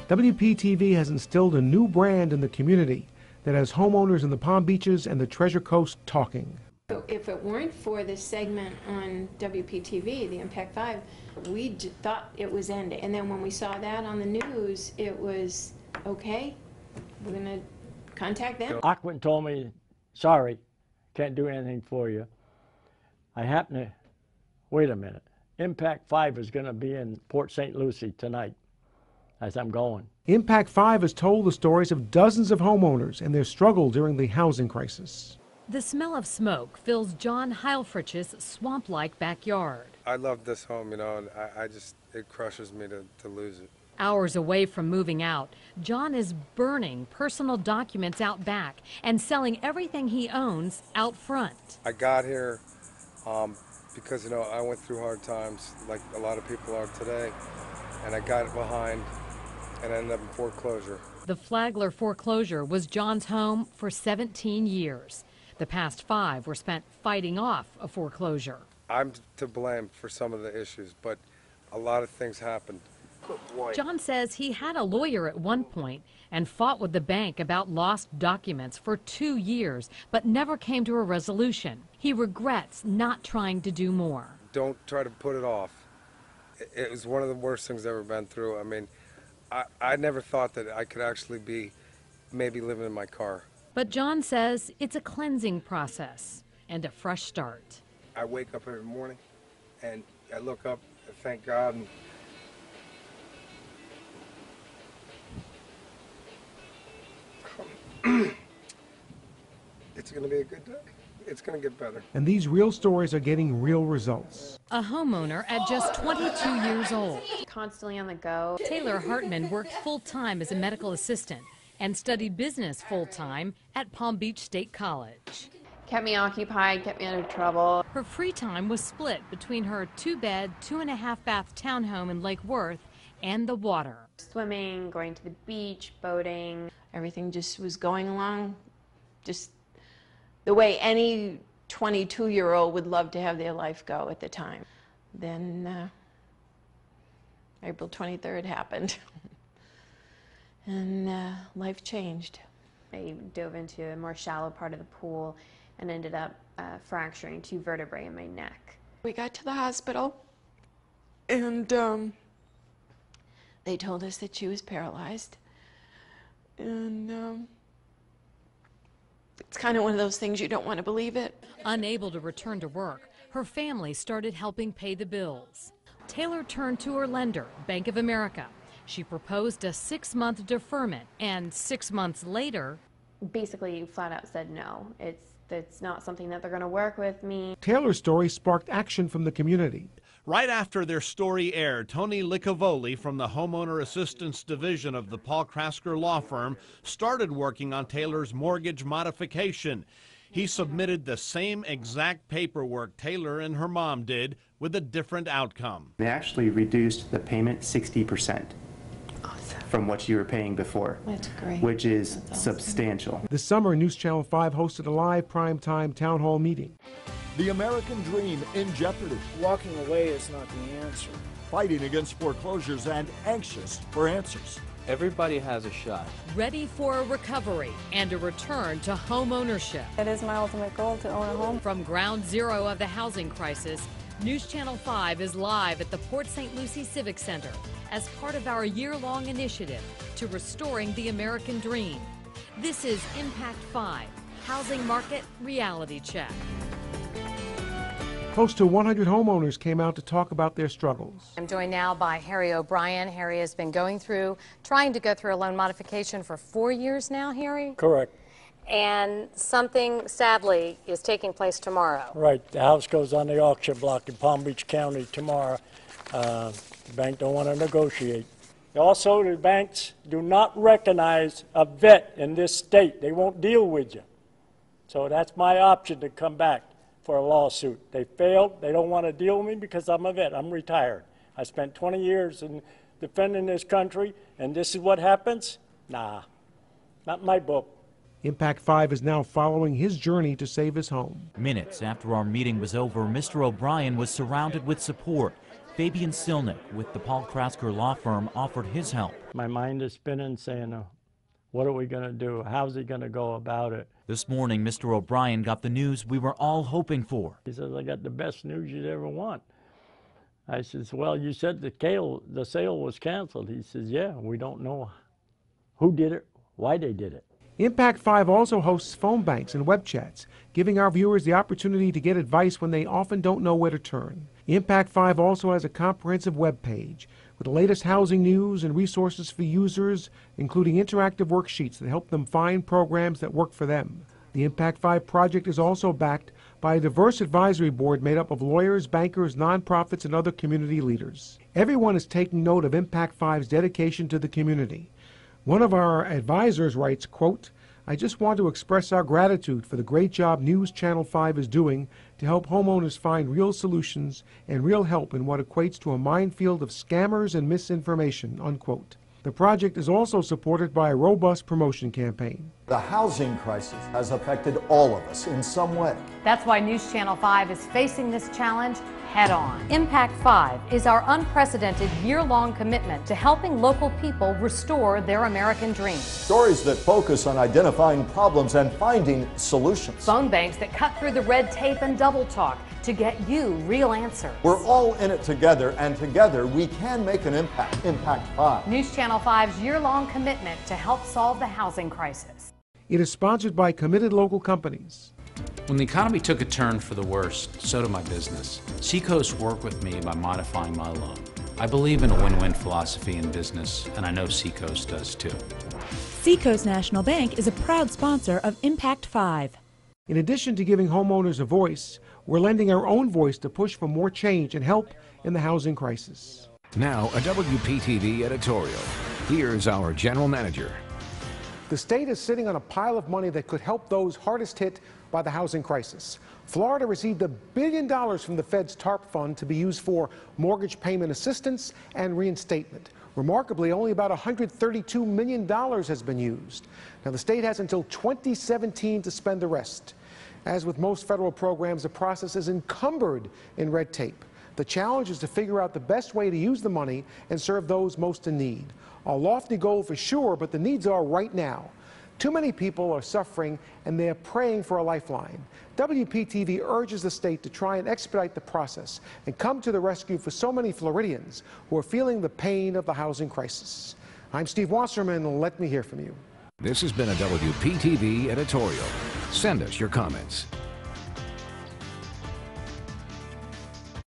WPTV has instilled a new brand in the community that has homeowners in the Palm Beaches and the Treasure Coast talking. If it weren't for this segment on WPTV, the Impact 5, we thought it was ending. And then when we saw that on the news, it was, okay, we're going to contact them. Aquin told me, sorry, can't do anything for you. I happen to, wait a minute, Impact 5 is going to be in Port St. Lucie tonight as I'm going. Impact 5 has told the stories of dozens of homeowners and their struggle during the housing crisis. The smell of smoke fills John Heilfrich's swamp-like backyard. I love this home, you know, and it crushes me to lose it. Hours away from moving out, John is burning personal documents out back and selling everything he owns out front. I got here because, you know, I went through hard times like a lot of people are today, and I got behind and ended up in foreclosure. The Flagler foreclosure was John's home for 17 years. The past 5 were spent fighting off a foreclosure. I'm to blame for some of the issues, but a lot of things happened. John says he had a lawyer at one point and fought with the bank about lost documents for 2 years, but never came to a resolution. He regrets not trying to do more. Don't try to put it off. It was one of the worst things I've ever been through. I mean, I never thought that I could actually be maybe living in my car. But John says it's a cleansing process and a fresh start. I wake up every morning and I look up and thank God. And it's going to be a good day. It's going to get better. And these real stories are getting real results. A homeowner at just 22 years old. Constantly on the go. Taylor Hartman worked full-time as a medical assistant and studied business full-time at Palm Beach State College. Kept me occupied, kept me out of trouble. Her free time was split between her 2-bed, 2.5-bath townhome in Lake Worth and the water. Swimming, going to the beach, boating. Everything just was going along just the way any 22-year-old would love to have their life go at the time. Then April 23rd happened. And life changed. I dove into a more shallow part of the pool and ended up fracturing 2 vertebrae in my neck. We got to the hospital, and they told us that she was paralyzed. And it's kind of one of those things you don't want to believe it. Unable to return to work, her family started helping pay the bills. Taylor turned to her lender, Bank of America. She proposed a 6-month deferment, and 6 months later, basically flat out said no. It's not something that they're going to work with me. Taylor's story sparked action from the community. Right after their story aired, Tony Licavoli from the Homeowner Assistance Division of the Paul Krasker Law Firm started working on Taylor's mortgage modification. He submitted the same exact paperwork Taylor and her mom did with a different outcome. They actually reduced the payment 60%. From what you were paying before. That's great. Which is That's awesome. Substantial. This summer, News Channel 5 hosted a live primetime town hall meeting. The American dream in jeopardy. Walking away is not the answer. Fighting against foreclosures and anxious for answers. Everybody has a shot. Ready for a recovery and a return to home ownership. It is my ultimate goal to own a home. From ground zero of the housing crisis, News Channel 5 is live at the Port St. Lucie Civic Center as part of our year-long initiative to restoring the American dream. This is Impact 5, Housing Market Reality Check. Close to 100 homeowners came out to talk about their struggles. I'm joined now by Harry OBrien. Harry has been trying to go through a loan modification for 4 years now, Harry? Correct. And something, sadly, is taking place tomorrow. Right. The house goes on the auction block in Palm Beach County tomorrow. The bank don't want to negotiate. Also, the banks do not recognize a vet in this state. They won't deal with you. So that's my option to come back for a lawsuit. They failed. They don't want to deal with me because I'm a vet. I'm retired. I spent 20 years in defending this country, and this is what happens? Nah, not my book. Impact 5 is now following his journey to save his home. Minutes after our meeting was over, Mr. OBrien was surrounded with support. Fabian Silnick with the Paul Krasker law firm offered his help. My mind is spinning, saying, what are we going to do? How's he going to go about it? This morning, Mr. O'Brien got the news we were all hoping for. He says, I got the best news you'd ever want. I says, well, you said the sale was canceled. He says, yeah, we don't know who did it, why they did it. Impact 5 also hosts phone banks and web chats, giving our viewers the opportunity to get advice when they often don't know where to turn. Impact 5 also has a comprehensive web page with the latest housing news and resources for users, including interactive worksheets that help them find programs that work for them. The Impact 5 project is also backed by a diverse advisory board made up of lawyers, bankers, nonprofits, and other community leaders. Everyone is taking note of Impact 5's dedication to the community. One of our advisors writes, quote, I just want to express our gratitude for the great job News Channel 5 is doing to help homeowners find real solutions and real help in what equates to a minefield of scammers and misinformation, unquote. The project is also supported by a robust promotion campaign. The housing crisis has affected all of us in some way. That's why News Channel 5 is facing this challenge head on. Impact 5 is our unprecedented year-long commitment to helping local people restore their American dreams. Stories that focus on identifying problems and finding solutions. Phone banks that cut through the red tape and double talk to get you real answers. We're all in it together, and together we can make an impact. Impact 5. News Channel 5's year-long commitment to help solve the housing crisis. It is sponsored by committed local companies. When the economy took a turn for the worst, so did my business. Seacoast worked with me by modifying my loan. I believe in a win-win philosophy in business, and I know Seacoast does too. Seacoast National Bank is a proud sponsor of Impact 5. In addition to giving homeowners a voice, we're lending our own voice to push for more change and help in the housing crisis. Now, a WPTV editorial. Here's our general manager. The state is sitting on a pile of money that could help those hardest hit by the housing crisis. Florida received $1 billion from the Fed's TARP fund to be used for mortgage payment assistance and reinstatement. Remarkably, only about $132 million has been used. Now, the state has until 2017 to spend the rest. As with most federal programs, the process is encumbered in red tape. The challenge is to figure out the best way to use the money and serve those most in need. A lofty goal for sure, but the needs are right now. Too many people are suffering and they're praying for a lifeline. WPTV urges the state to try and expedite the process and come to the rescue for so many Floridians who are feeling the pain of the housing crisis. I'm Steve Wasserman. Let me hear from you. This has been a WPTV editorial. Send us your comments.